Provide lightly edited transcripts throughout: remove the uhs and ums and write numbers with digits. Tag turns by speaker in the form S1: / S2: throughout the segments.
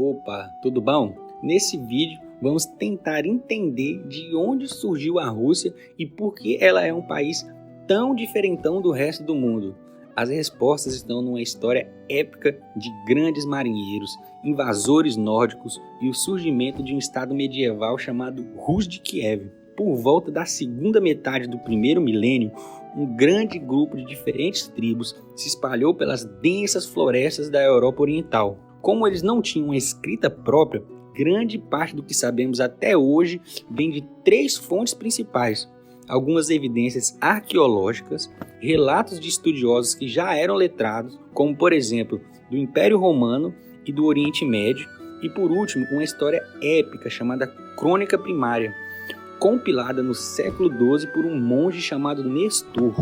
S1: Opa, tudo bom? Nesse vídeo vamos tentar entender de onde surgiu a Rússia e por que ela é um país tão diferentão do resto do mundo. As respostas estão numa história épica de grandes marinheiros, invasores nórdicos e o surgimento de um estado medieval chamado Rus de Kiev. Por volta da segunda metade do primeiro milênio, um grande grupo de diferentes tribos se espalhou pelas densas florestas da Europa Oriental. Como eles não tinham uma escrita própria, grande parte do que sabemos até hoje vem de três fontes principais: algumas evidências arqueológicas, relatos de estudiosos que já eram letrados, como por exemplo do Império Romano e do Oriente Médio, e por último uma história épica chamada Crônica Primária, compilada no século XII por um monge chamado Nestor.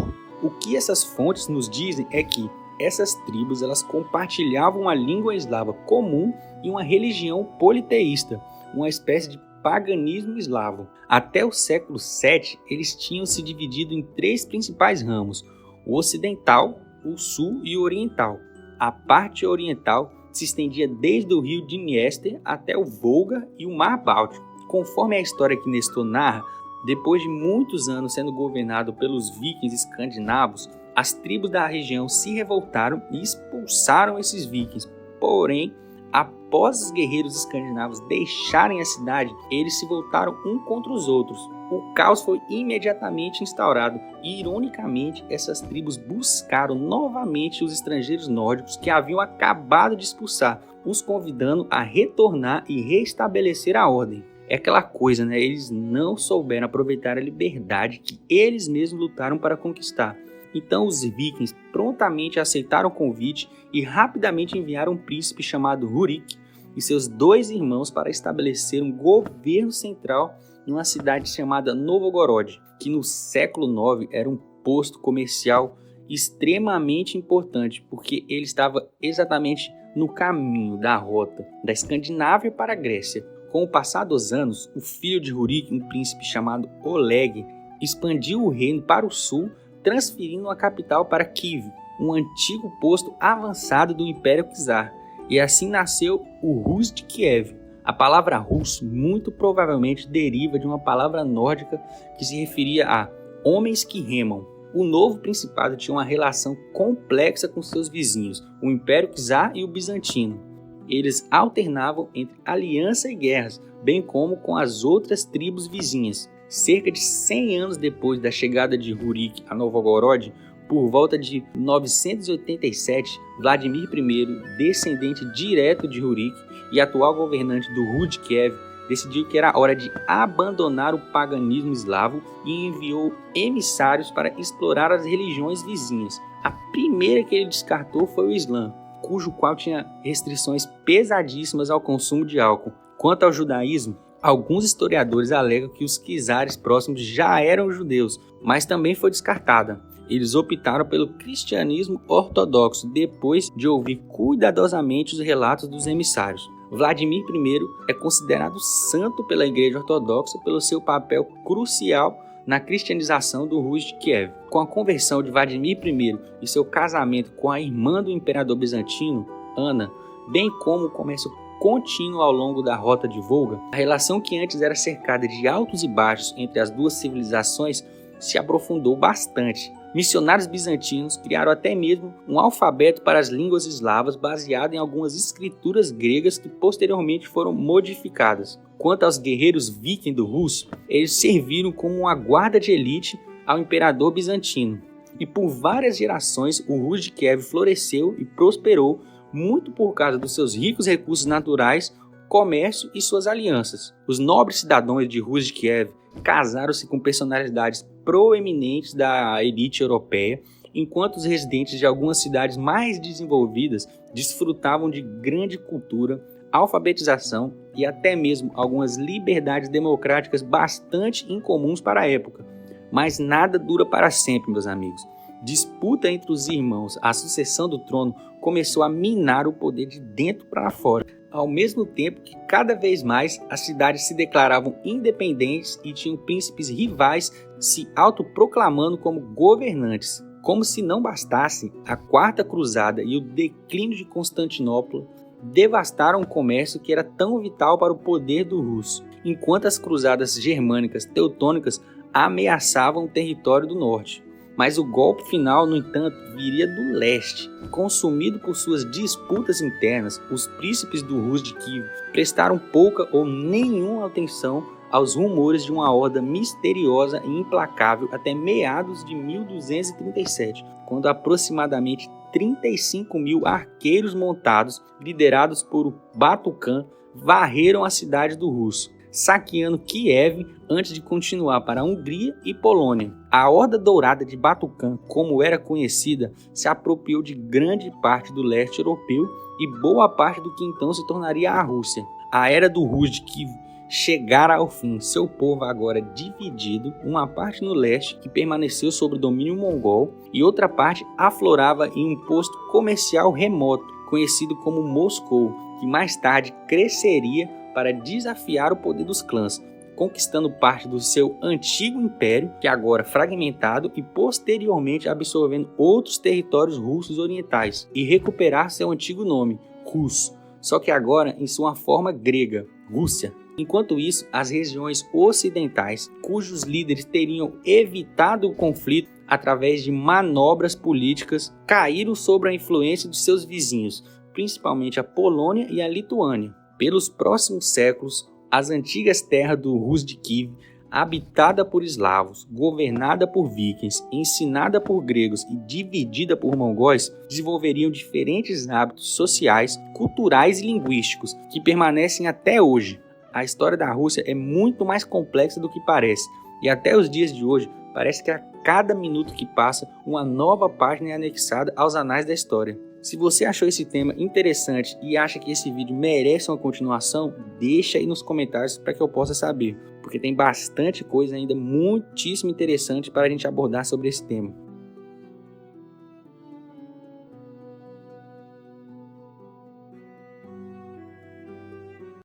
S1: O que essas fontes nos dizem é que essas tribos elas compartilhavam uma língua eslava comum e uma religião politeísta, uma espécie de paganismo eslavo. Até o século VII, eles tinham se dividido em três principais ramos: o ocidental, o sul e o oriental. A parte oriental se estendia desde o rio Dniester até o Volga e o Mar Báltico. Conforme a história que Nestor narra, depois de muitos anos sendo governado pelos vikings escandinavos, as tribos da região se revoltaram e expulsaram esses vikings. Porém, após os guerreiros escandinavos deixarem a cidade, eles se voltaram um contra os outros. O caos foi imediatamente instaurado e, ironicamente, essas tribos buscaram novamente os estrangeiros nórdicos que haviam acabado de expulsar, os convidando a retornar e restabelecer a ordem. É aquela coisa, né? Eles não souberam aproveitar a liberdade que eles mesmos lutaram para conquistar. Então os vikings prontamente aceitaram o convite e rapidamente enviaram um príncipe chamado Rurik e seus dois irmãos para estabelecer um governo central numa cidade chamada Novgorod, que no século IX era um posto comercial extremamente importante, porque ele estava exatamente no caminho da rota da Escandinávia para a Grécia. Com o passar dos anos, o filho de Rurik, um príncipe chamado Oleg, expandiu o reino para o sul, transferindo a capital para Kiev, um antigo posto avançado do Império Czar, e assim nasceu o Rus de Kiev. A palavra Rus muito provavelmente deriva de uma palavra nórdica que se referia a homens que remam. O novo principado tinha uma relação complexa com seus vizinhos, o Império Czar e o Bizantino. Eles alternavam entre aliança e guerras, bem como com as outras tribos vizinhas. Cerca de 100 anos depois da chegada de Rurik a Novgorod, por volta de 987, Vladimir I, descendente direto de Rurik e atual governante do Rus de Kiev, decidiu que era hora de abandonar o paganismo eslavo e enviou emissários para explorar as religiões vizinhas. A primeira que ele descartou foi o Islã, cujo qual tinha restrições pesadíssimas ao consumo de álcool. Quanto ao judaísmo, alguns historiadores alegam que os czares próximos já eram judeus, mas também foi descartada. Eles optaram pelo cristianismo ortodoxo depois de ouvir cuidadosamente os relatos dos emissários. Vladimir I é considerado santo pela Igreja Ortodoxa pelo seu papel crucial na cristianização do Rus de Kiev. Com a conversão de Vladimir I e seu casamento com a irmã do imperador bizantino, Ana, bem como o comércio contínuo ao longo da rota de Volga, a relação que antes era cercada de altos e baixos entre as duas civilizações se aprofundou bastante. Missionários bizantinos criaram até mesmo um alfabeto para as línguas eslavas baseado em algumas escrituras gregas que posteriormente foram modificadas. Quanto aos guerreiros vikings do Rus, eles serviram como uma guarda de elite ao imperador bizantino. E por várias gerações o Rus de Kiev floresceu e prosperou muito por causa dos seus ricos recursos naturais, comércio e suas alianças. Os nobres cidadãos de Rus de Kiev casaram-se com personalidades proeminentes da elite europeia, enquanto os residentes de algumas cidades mais desenvolvidas desfrutavam de grande cultura, alfabetização e até mesmo algumas liberdades democráticas bastante incomuns para a época. Mas nada dura para sempre, meus amigos. Disputa entre os irmãos, a sucessão do trono começou a minar o poder de dentro para fora, ao mesmo tempo que cada vez mais as cidades se declaravam independentes e tinham príncipes rivais se autoproclamando como governantes. Como se não bastasse, a Quarta Cruzada e o declínio de Constantinopla devastaram o comércio que era tão vital para o poder do russo, enquanto as cruzadas germânicas teutônicas ameaçavam o território do norte. Mas o golpe final, no entanto, viria do leste. Consumido por suas disputas internas, os príncipes do Rus de Kiev prestaram pouca ou nenhuma atenção aos rumores de uma horda misteriosa e implacável até meados de 1237, quando aproximadamente 35 mil arqueiros montados, liderados por Batu-Khan, varreram a cidade do Rus, saqueando Kiev antes de continuar para a Hungria e Polônia. A Horda Dourada de Batu-Khan, como era conhecida, se apropriou de grande parte do leste europeu e boa parte do que então se tornaria a Rússia. A era do Rus de Kiev chegara ao fim, seu povo agora dividido, uma parte no leste que permaneceu sob o domínio mongol e outra parte aflorava em um posto comercial remoto, conhecido como Moscou, que mais tarde cresceria para desafiar o poder dos clãs, conquistando parte do seu antigo império, que agora fragmentado, e posteriormente absorvendo outros territórios russos orientais, e recuperar seu antigo nome, Rus, só que agora em sua forma grega, Rússia. Enquanto isso, as regiões ocidentais, cujos líderes teriam evitado o conflito através de manobras políticas, caíram sob a influência de seus vizinhos, principalmente a Polônia e a Lituânia. Pelos próximos séculos, as antigas terras do Rus de Kiev, habitada por eslavos, governada por vikings, ensinada por gregos e dividida por mongóis, desenvolveriam diferentes hábitos sociais, culturais e linguísticos que permanecem até hoje. A história da Rússia é muito mais complexa do que parece, e até os dias de hoje parece que a cada minuto que passa, uma nova página é anexada aos anais da história. Se você achou esse tema interessante e acha que esse vídeo merece uma continuação, deixa aí nos comentários para que eu possa saber, porque tem bastante coisa ainda muitíssimo interessante para a gente abordar sobre esse tema.